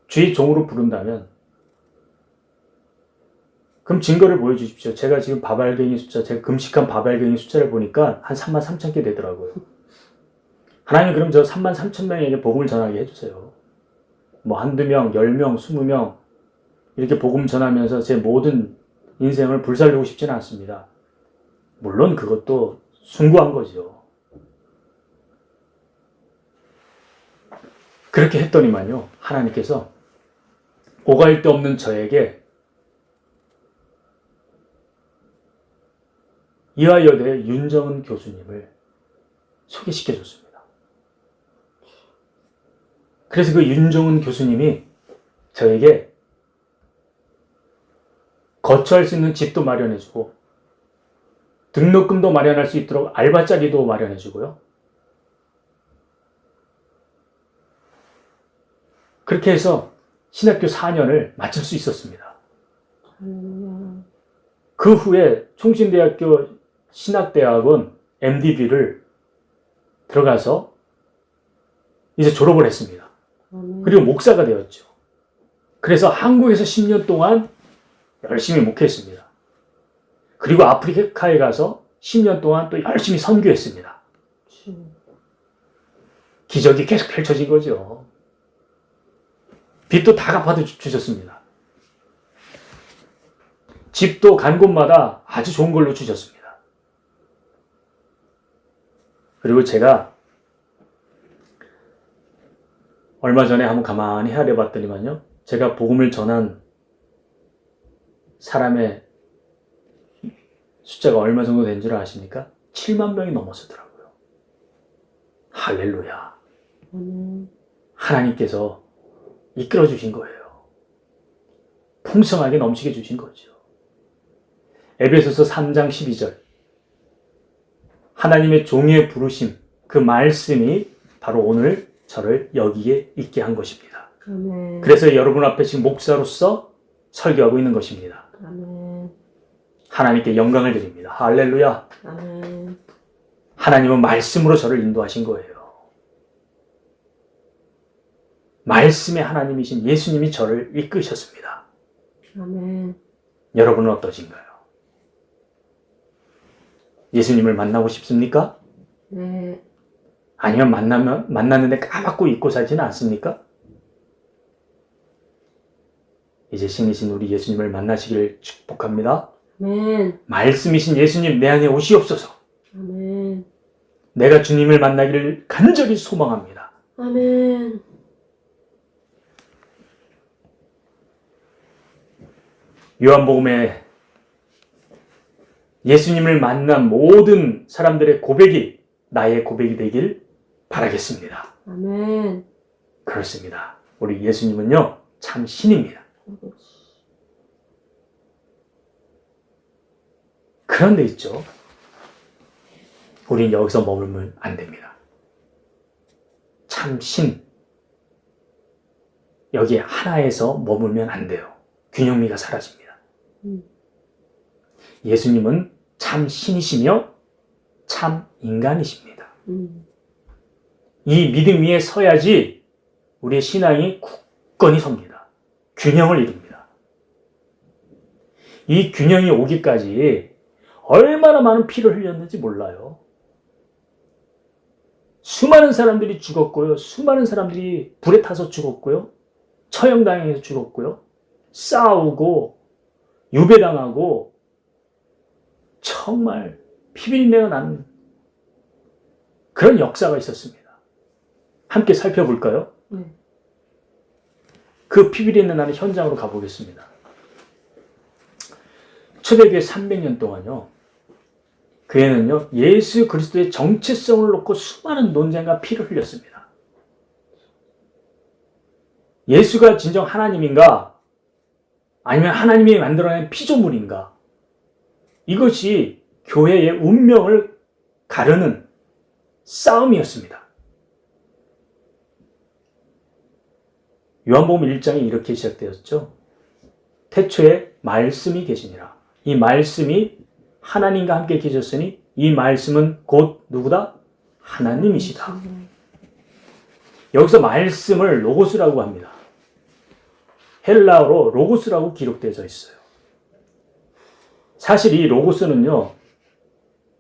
Speaker 1: 주의 종으로 부른다면 그럼 증거를 보여주십시오. 제가 지금 제가 금식한 밥알갱이 숫자를 보니까 한 33,000개 되더라고요. 하나님 그럼 저 33,000명에게 복음을 전하게 해주세요. 뭐 한두 명, 10명, 20명 이렇게 복음 전하면서 제 모든 인생을 불살르고 싶지는 않습니다. 물론 그것도 숭고한 거죠. 그렇게 했더니만요. 하나님께서 오갈 데 없는 저에게 이화여대 윤정은 교수님을 소개시켜줬습니다. 그래서 그 윤정은 교수님이 저에게 거처할 수 있는 집도 마련해주고 등록금도 마련할 수 있도록 알바자리도 마련해주고요. 그렇게 해서 신학교 4년을 마칠 수 있었습니다.
Speaker 2: 할렐루야.
Speaker 1: 그 후에 총신대학교 신학대학원 MDB를 들어가서 이제 졸업을 했습니다.
Speaker 2: 아멘.
Speaker 1: 그리고 목사가 되었죠. 그래서 한국에서 10년 동안 열심히 목회했습니다. 그리고 아프리카에 가서 10년 동안 또 열심히 선교했습니다.
Speaker 2: 주.
Speaker 1: 기적이 계속 펼쳐진 거죠. 빚도 다 갚아 주셨습니다. 집도 간 곳마다 아주 좋은 걸로 주셨습니다. 그리고 제가 얼마 전에 한번 가만히 헤아려 봤더니만요. 제가 복음을 전한 사람의 숫자가 얼마 정도 된 줄 아십니까? 7만 명이 넘었었더라고요. 할렐루야.
Speaker 2: 아멘.
Speaker 1: 하나님께서 이끌어 주신 거예요. 풍성하게 넘치게 주신 거죠. 에베소서 3장 12절. 하나님의 종의 부르심, 그 말씀이 바로 오늘 저를 여기에 있게 한 것입니다.
Speaker 2: 아멘.
Speaker 1: 그래서 여러분 앞에 지금 목사로서 설교하고 있는 것입니다.
Speaker 2: 아멘.
Speaker 1: 하나님께 영광을 드립니다. 할렐루야.
Speaker 2: 아멘.
Speaker 1: 하나님은 말씀으로 저를 인도하신 거예요. 말씀의 하나님이신 예수님이 저를 이끄셨습니다.
Speaker 2: 아멘.
Speaker 1: 여러분은 어떠신가요? 예수님을 만나고 싶습니까?
Speaker 2: 네.
Speaker 1: 아니면 만났는데 까맣고 잊고 살지는 않습니까? 이제 신이신 우리 예수님을 만나시길 축복합니다.
Speaker 2: 아멘.
Speaker 1: 말씀이신 예수님 내 안에 오시옵소서.
Speaker 2: 아멘.
Speaker 1: 내가 주님을 만나기를 간절히 소망합니다.
Speaker 2: 아멘.
Speaker 1: 요한복음에 예수님을 만난 모든 사람들의 고백이 나의 고백이 되길 바라겠습니다.
Speaker 2: 아멘.
Speaker 1: 그렇습니다. 우리 예수님은요, 참 신입니다. 그런데 있죠. 우린 여기서 머물면 안 됩니다. 참 신. 여기 하나에서 머물면 안 돼요. 균형미가 사라집니다. 예수님은 참 신이시며 참 인간이십니다. 이 믿음 위에 서야지 우리의 신앙이 굳건히 섭니다. 균형을 이룹니다. 이 균형이 오기까지 얼마나 많은 피를 흘렸는지 몰라요. 수많은 사람들이 죽었고요. 수많은 사람들이 불에 타서 죽었고요. 처형당해서 죽었고요. 싸우고 유배당하고 정말 피비린내가 나는 그런 역사가 있었습니다. 함께 살펴볼까요?
Speaker 2: 네.
Speaker 1: 그 피비린내 나는 현장으로 가보겠습니다. 초대교회 300년 동안요. 교회는요. 예수 그리스도의 정체성을 놓고 수많은 논쟁과 피를 흘렸습니다. 예수가 진정 하나님인가? 아니면 하나님이 만들어낸 피조물인가? 이것이 교회의 운명을 가르는 싸움이었습니다. 요한복음 1장이 이렇게 시작되었죠. 태초에 말씀이 계시니라. 이 말씀이 하나님과 함께 계셨으니 이 말씀은 곧 누구다? 하나님이시다. 여기서 말씀을 로고스라고 합니다. 헬라어로 로고스라고 기록되어 있어요. 사실 이 로고스는요.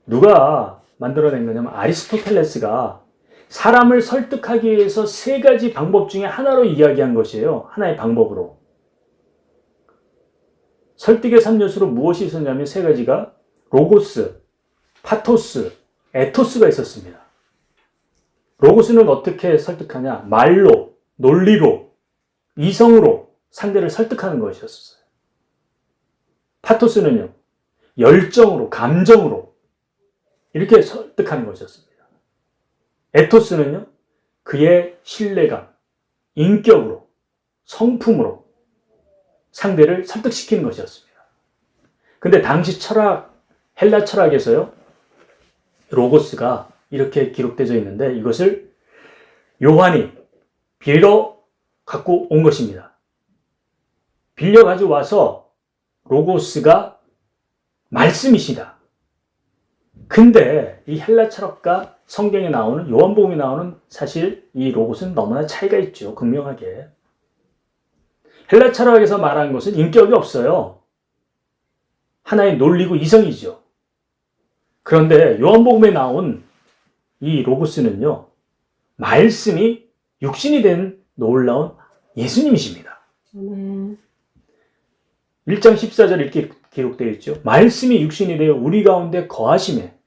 Speaker 1: 누가 만들어낸 거냐면 아리스토텔레스가 사람을 설득하기 위해서 세 가지 방법 중에 하나로 이야기한 것이에요. 하나의 방법으로. 설득의 3요소로 무엇이 있었냐면 세 가지가 로고스, 파토스, 에토스가 있었습니다. 로고스는 어떻게 설득하냐? 말로, 논리로, 이성으로 상대를 설득하는 것이었어요. 파토스는요. 열정으로, 감정으로 이렇게 설득하는 것이었습니다. 에토스는요. 그의 신뢰감, 인격으로, 성품으로 상대를 설득시키는 것이었습니다. 근데 당시 헬라 철학에서요, 로고스가 이렇게 기록되어 있는데 이것을 요한이 빌려 갖고 온 것입니다. 빌려 가지고 와서 로고스가 말씀이시다. 근데 이 헬라 철학과 성경에 나오는, 요한복음에 나오는 사실 이 로고스는 너무나 차이가 있죠. 극명하게. 헬라 철학에서 말하는 것은 인격이 없어요. 하나의 논리고 이성이죠. 그런데 요한복음에 나온 이 로고스는요, 말씀이 육신이 된 놀라운 예수님이십니다.
Speaker 2: 아멘.
Speaker 1: 1장 14절 이렇게 기록되어 있죠. 말씀이 육신이 되어 우리 가운데 거하심에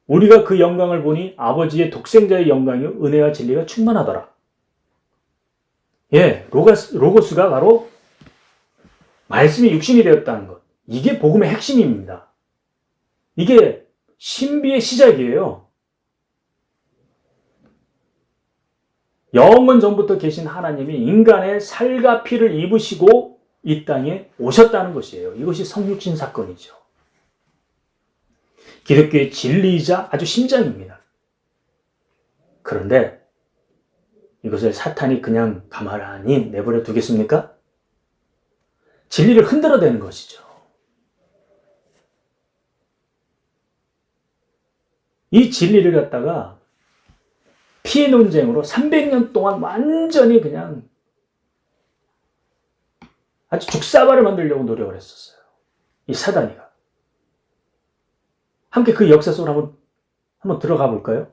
Speaker 1: 우리가 그 영광을 보니 아버지의 독생자의 영광이요 은혜와 진리가 충만하더라. 예, 로고스가 바로 말씀이 육신이 되었다는 것. 이게 복음의 핵심입니다. 이게 신비의 시작이에요. 영원 전부터 계신 하나님이 인간의 살과 피를 입으시고 이 땅에 오셨다는 것이에요. 이것이 성육신 사건이죠. 기독교의 진리이자 아주 심장입니다. 그런데 이것을 사탄이 그냥 가만히 내버려 두겠습니까? 진리를 흔들어대는 것이죠. 이 진리를 갖다가 피해 논쟁으로 300년 동안 완전히 그냥 아주 죽사발을 만들려고 노력을 했었어요. 이 사단이가. 함께 그 역사 속으로 한번 들어가 볼까요?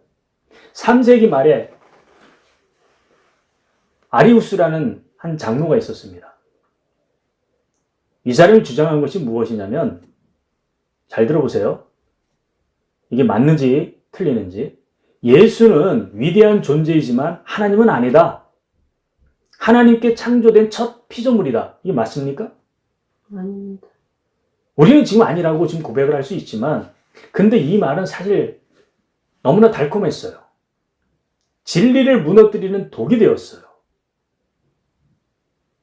Speaker 1: 3세기 말에 아리우스라는 한 장로가 있었습니다. 이 사람이 주장한 것이 무엇이냐면, 잘 들어보세요. 이게 맞는지 틀리는지. 예수는 위대한 존재이지만 하나님은 아니다. 하나님께 창조된 첫 피조물이다. 이게 맞습니까?
Speaker 2: 아닙니다.
Speaker 1: 우리는 지금 아니라고 지금 고백을 할 수 있지만, 근데 이 말은 사실 너무나 달콤했어요. 진리를 무너뜨리는 독이 되었어요.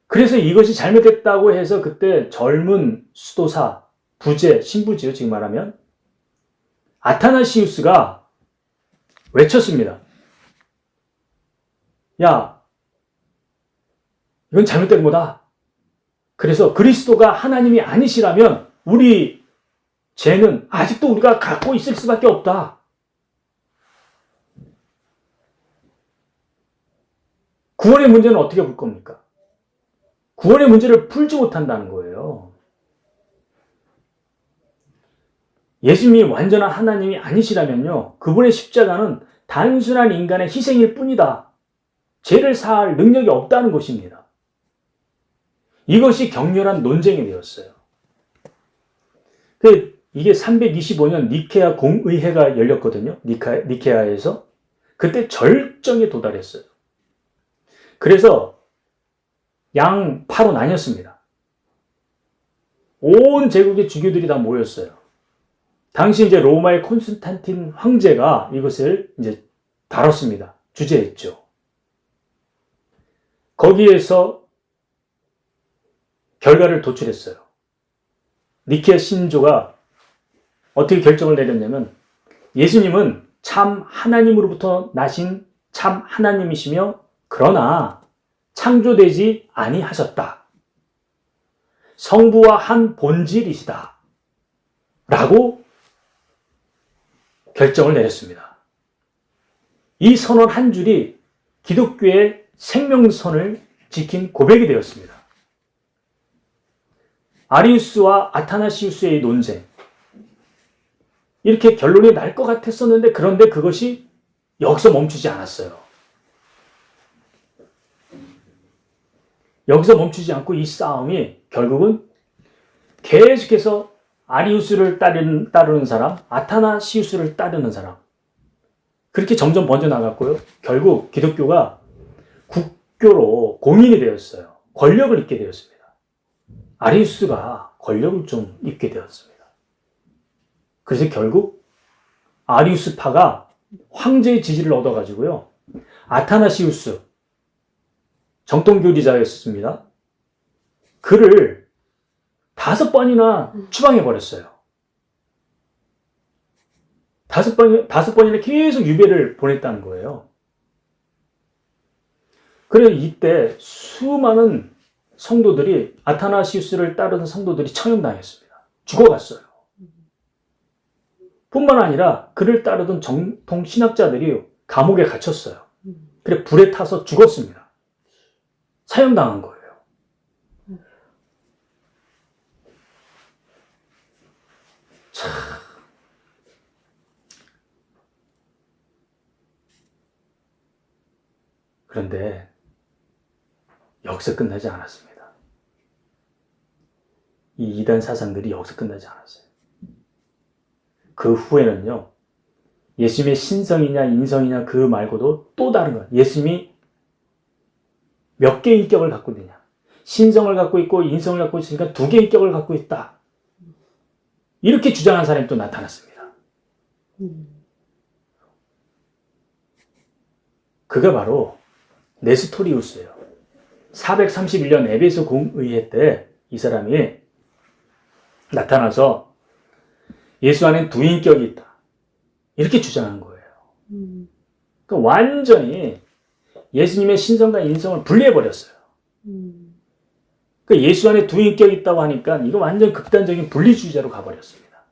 Speaker 1: 그래서 이것이 잘못됐다고 해서 그때 젊은 수도사, 부제, 신부지요, 지금 말하면. 아타나시우스가 외쳤습니다. 야, 이건 잘못된 거다. 그래서 그리스도가 하나님이 아니시라면 우리 죄는 아직도 우리가 갖고 있을 수밖에 없다. 구원의 문제는 어떻게 풀 겁니까? 구원의 문제를 풀지 못한다는 거예요. 예수님이 완전한 하나님이 아니시라면요, 그분의 십자가는 단순한 인간의 희생일 뿐이다. 죄를 사할 능력이 없다는 것입니다. 이것이 격렬한 논쟁이 되었어요. 이게 325년 니케아 공의회가 열렸거든요. 니케아에서. 그때 절정에 도달했어요. 그래서 양파로 나뉘었습니다. 온 제국의 주교들이 다 모였어요. 당시 이제 로마의 콘스탄틴 황제가 이것을 이제 다뤘습니다. 주재했죠. 거기에서 결과를 도출했어요. 니케아 신조가 어떻게 결정을 내렸냐면, 예수님은 참 하나님으로부터 나신 참 하나님이시며 그러나 창조되지 아니하셨다. 성부와 한 본질이시다. 라고 결정을 내렸습니다. 이 선언 한 줄이 기독교의 생명선을 지킨 고백이 되었습니다. 아리우스와 아타나시우스의 논쟁. 이렇게 결론이 날 것 같았었는데, 그런데 그것이 여기서 멈추지 않았어요. 여기서 멈추지 않고 이 싸움이 결국은 계속해서 아리우스를 따르는 사람, 아타나시우스를 따르는 사람, 그렇게 점점 번져나갔고요. 결국 기독교가 국교로 공인이 되었어요. 권력을 잇게 되었습니다. 아리우스가 권력을 좀 잇게 되었습니다. 그래서 결국 아리우스파가 황제의 지지를 얻어가지고요, 아타나시우스, 정통교리자였습니다. 그를 5번이나 추방해버렸어요. 5번이나 계속 유배를 보냈다는 거예요. 그래서 이때 수많은 성도들이, 아타나시우스를 따르는 성도들이 처형당했습니다. 죽어갔어요. 뿐만 아니라 그를 따르던 정통 신학자들이 감옥에 갇혔어요. 그래 불에 타서 죽었습니다. 사형당한 거예요. 참. 그런데 여기서 끝나지 않았습니다. 이 이단 사상들이 여기서 끝나지 않았어요. 그 후에는요, 예수님의 신성이냐 인성이냐 그 말고도 또 다른 거예요. 예수님이 몇 개의 인격을 갖고 있느냐. 신성을 갖고 있고 인성을 갖고 있으니까 2개의 인격을 갖고 있다. 이렇게 주장한 사람이 또 나타났습니다. 그가 바로 네스토리우스예요. 431년 에베소 공의회 때 이 사람이 나타나서 예수 안엔 2인격이 있다. 이렇게 주장한 거예요. 그러니까 완전히 예수님의 신성과 인성을 분리해버렸어요. 그러니까 예수 안에 2인격이 있다고 하니까 이거 완전 극단적인 분리주의자로 가버렸습니다.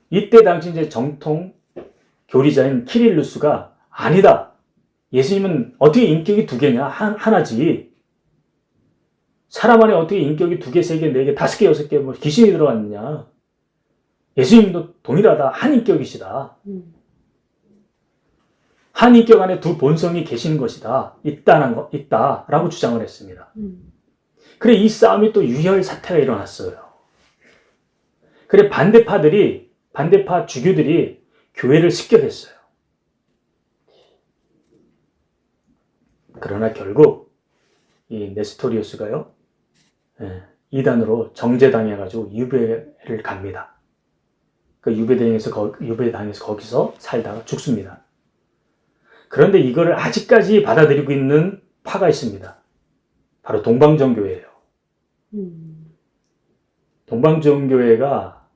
Speaker 1: 이때 당시 이제 정통 교리자인 키릴루스가 아니다. 예수님은 어떻게 인격이 2개냐? 하나지. 사람 안에 어떻게 인격이 2개, 3개, 4개, 5개, 6개 뭐 귀신이 들어갔느냐? 예수님도 동일하다. 한 인격이시다. 한 인격 안에 2 본성이 계시는 것이다. 있다라고 주장을 했습니다. 그래 이 싸움이 또 유혈 사태가 일어났어요. 그래 반대파 주교들이 교회를 습격했어요. 그러나 결국 이 네스토리우스가요, 이단으로 정죄당해가지고 유배를 갑니다. 그 유배당해서 거기서 살다가 죽습니다. 그런데 이거를 아직까지 받아들이고 있는 파가 있습니다. 바로 동방정교회예요. 동방정교회가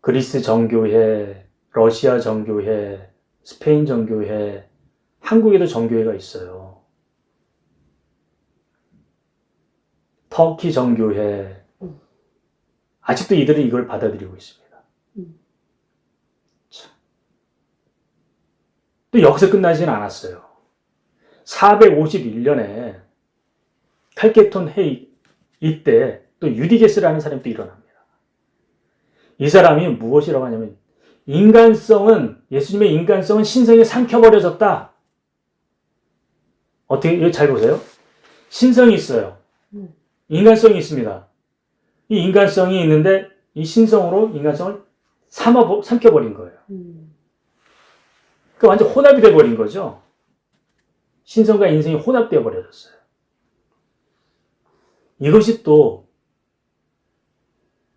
Speaker 1: 그리스 정교회, 러시아 정교회, 스페인 정교회, 한국에도 정교회가 있어요. 터키 정교회. 아직도 이들은 이걸 받아들이고 있습니다. 또 여기서 끝나지는 않았어요. 451년에 칼케톤 회의 이때 또 유디게스라는 사람이 또 일어납니다. 이 사람이 무엇이라고 하냐면 예수님의 인간성은 신성에 삼켜버려졌다. 어떻게, 이거 잘 보세요. 신성이 있어요. 인간성이 있습니다. 이 인간성이 있는데 이 신성으로 인간성을 삼켜버린 거예요. 그 완전 혼합이 돼버린 거죠. 신성과 인성이 혼합되어 버려졌어요. 이것이 또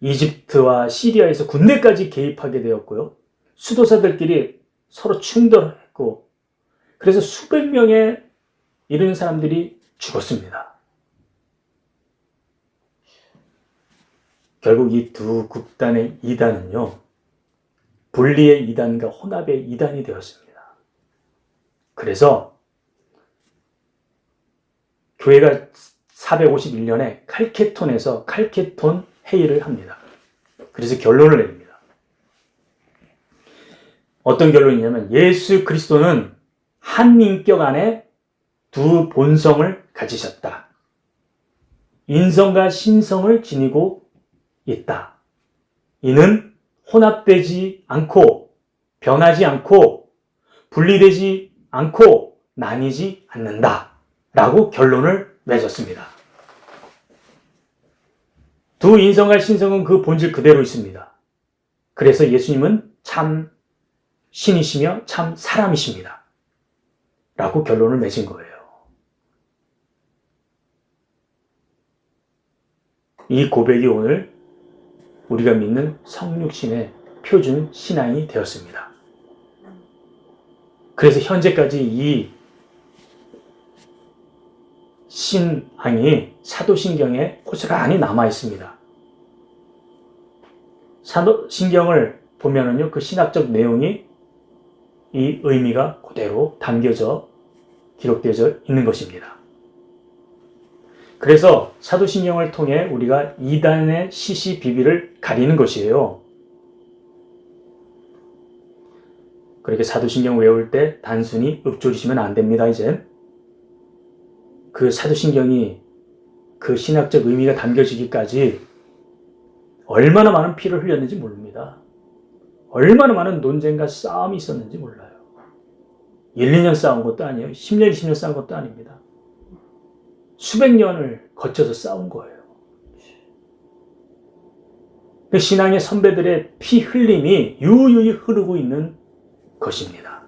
Speaker 1: 이집트와 시리아에서 군대까지 개입하게 되었고요. 수도사들끼리 서로 충돌했고, 그래서 수백 명에 이르는 사람들이 죽었습니다. 결국 이 2 극단의 이단은요, 분리의 이단과 혼합의 이단이 되었습니다. 그래서 교회가 451년에 칼케톤에서 칼케톤 회의를 합니다. 그래서 결론을 내립니다. 어떤 결론이냐면 예수 그리스도는 한 인격 안에 2 본성을 가지셨다. 인성과 신성을 지니고 있다. 이는 혼합되지 않고 변하지 않고 분리되지 않고 나뉘지 않는다. 라고 결론을 맺었습니다. 2 인성과 신성은 그 본질 그대로 있습니다. 그래서 예수님은 참 신이시며 참 사람이십니다. 라고 결론을 맺은 거예요. 이 고백이 오늘 우리가 믿는 성육신의 표준 신앙이 되었습니다. 그래서 현재까지 이 신앙이 사도신경에 고스란히 남아 있습니다. 사도신경을 보면은요, 그 신학적 내용이 이 의미가 그대로 담겨져 기록되어 있는 것입니다. 그래서 사도신경을 통해 우리가 이단의 시시비비를 가리는 것이에요. 그렇게 사도신경 외울 때 단순히 읊조리시면 안 됩니다, 이젠. 그 사도신경이 그 신학적 의미가 담겨지기까지 얼마나 많은 피를 흘렸는지 모릅니다. 얼마나 많은 논쟁과 싸움이 있었는지 몰라요. 1, 2년 싸운 것도 아니에요. 10년, 20년 싸운 것도 아닙니다. 수백 년을 거쳐서 싸운 거예요. 그 신앙의 선배들의 피 흘림이 유유히 흐르고 있는 것입니다.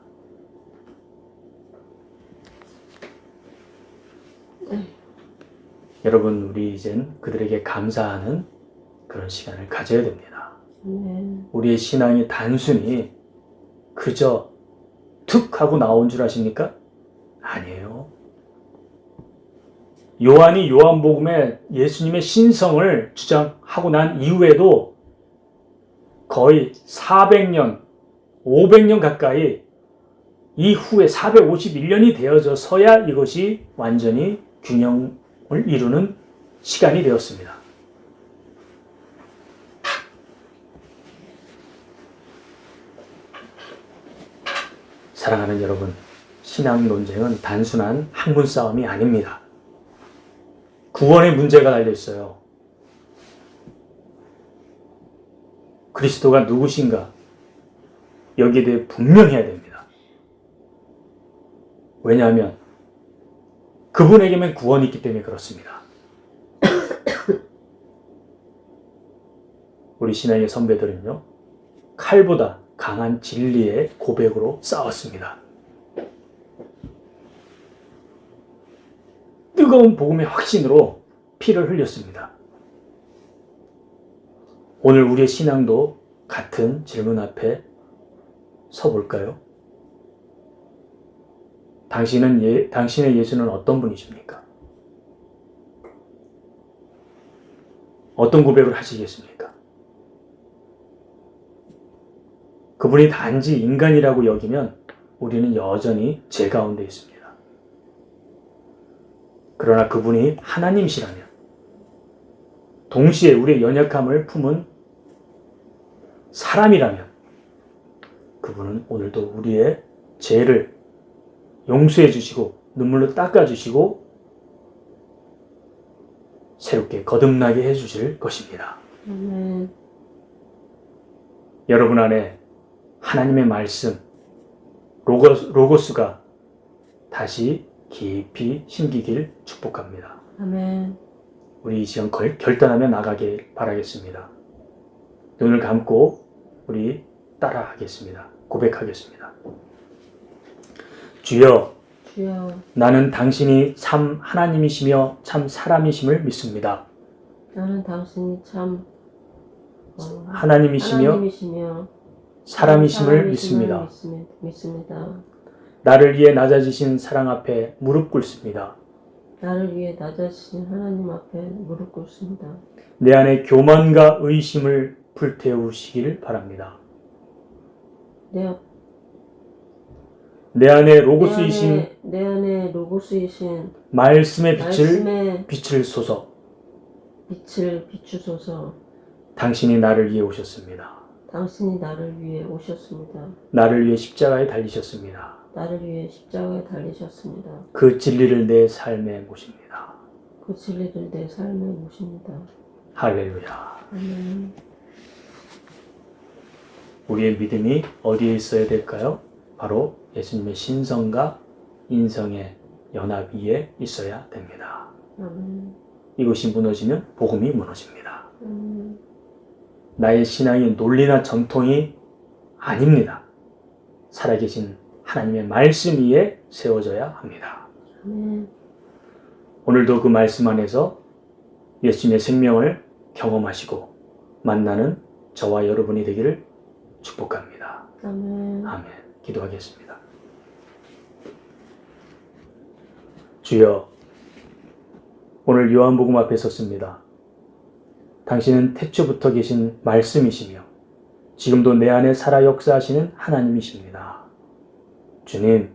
Speaker 1: 여러분, 우리 이젠 그들에게 감사하는 그런 시간을 가져야 됩니다. 우리의 신앙이 단순히 그저 툭 하고 나온 줄 아십니까? 아니에요. 요한이 요한복음에 예수님의 신성을 주장하고 난 이후에도 거의 400년, 500년 가까이 이후에 451년이 되어져서야 이것이 완전히 균형을 이루는 시간이 되었습니다. 사랑하는 여러분, 신앙 논쟁은 단순한 학문 싸움이 아닙니다. 구원의 문제가 달려 있어요. 그리스도가 누구신가? 여기에 대해 분명해야 됩니다. 왜냐하면 그분에게만 구원이 있기 때문에 그렇습니다. 우리 신앙의 선배들은요, 칼보다 강한 진리의 고백으로 싸웠습니다. 뜨거운 복음의 확신으로 피를 흘렸습니다. 오늘 우리의 신앙도 같은 질문 앞에 서볼까요? 당신의 예수는 어떤 분이십니까? 어떤 고백을 하시겠습니까? 그분이 단지 인간이라고 여기면 우리는 여전히 죄 가운데 있습니다. 그러나 그분이 하나님이시라면, 동시에 우리의 연약함을 품은 사람이라면, 그분은 오늘도 우리의 죄를 용서해 주시고 눈물로 닦아 주시고 새롭게 거듭나게 해 주실 것입니다. 여러분 안에 하나님의 말씀, 로고스가 다시 깊이 심기길 축복합니다.
Speaker 2: 아멘.
Speaker 1: 우리 이 시간 결단하며 나가길 바라겠습니다. 눈을 감고 우리 따라하겠습니다. 고백하겠습니다. 주여, 나는 당신이 참 하나님이시며 참 사람이심을 믿습니다.
Speaker 2: 나는 당신이 참
Speaker 1: 하나님이시며 사람이심을 믿습니다.
Speaker 2: 믿습니다.
Speaker 1: 나를 위해 낮아지신 사랑 앞에 무릎 꿇습니다.
Speaker 2: 나를 위해 낮아지신 하나님 앞에 무릎 꿇습니다.
Speaker 1: 내 안에 교만과 의심을 불태우시길 바랍니다. 내 안에 로고스이신 말씀의 빛을 비추소서. 당신이 나를 위해 오셨습니다.
Speaker 2: 당신이 나를 위해 오셨습니다.
Speaker 1: 나를 위해 십자가에 달리셨습니다.
Speaker 2: 나를 위해 십자가에 달리셨습니다.
Speaker 1: 그 진리를 내 삶에 모십니다.
Speaker 2: 그 진리를 내 삶에 모십니다.
Speaker 1: 할렐루야.
Speaker 2: 아멘.
Speaker 1: 우리의 믿음이 어디에 있어야 될까요? 바로 예수님의 신성과 인성의 연합 위에 있어야 됩니다.
Speaker 2: 아멘.
Speaker 1: 이것이 무너지면 복음이 무너집니다. 나의 신앙이 논리나 전통이 아닙니다. 살아계신 하나님의 말씀 위에 세워져야 합니다. 오늘도 그 말씀 안에서 예수님의 생명을 경험하시고 만나는 저와 여러분이 되기를 축복합니다.
Speaker 2: 아멘.
Speaker 1: 아멘. 기도하겠습니다. 주여, 오늘 요한복음 앞에 섰습니다. 당신은 태초부터 계신 말씀이시며 지금도 내 안에 살아 역사하시는 하나님이십니다. 주님,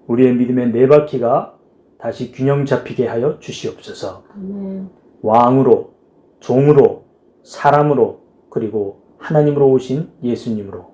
Speaker 1: 우리의 믿음의 네 바퀴가 다시 균형 잡히게 하여 주시옵소서.
Speaker 2: 아멘.
Speaker 1: 왕으로, 종으로, 사람으로, 그리고 하나님으로 오신 예수님으로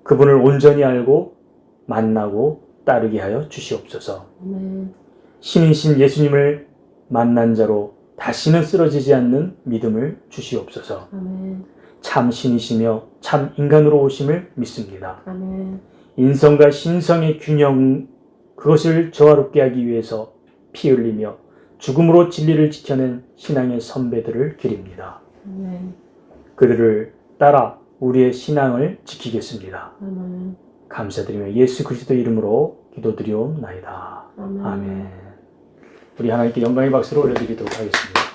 Speaker 1: 그분을 온전히 알고 만나고 따르게 하여 주시옵소서.
Speaker 2: 아멘.
Speaker 1: 신이신 예수님을 만난 자로 다시는 쓰러지지 않는 믿음을 주시옵소서.
Speaker 2: 아멘.
Speaker 1: 참 신이시며 참 인간으로 오심을 믿습니다.
Speaker 2: 아멘.
Speaker 1: 인성과 신성의 균형, 그것을 조화롭게 하기 위해서 피 흘리며 죽음으로 진리를 지켜낸 신앙의 선배들을 기립니다.
Speaker 2: 아멘.
Speaker 1: 그들을 따라 우리의 신앙을 지키겠습니다.
Speaker 2: 아멘.
Speaker 1: 감사드리며 예수 그리스도 이름으로 기도드리옵나이다.
Speaker 2: 아멘.
Speaker 1: 아멘. 우리 하나님께 영광의 박수를 올려드리도록 하겠습니다.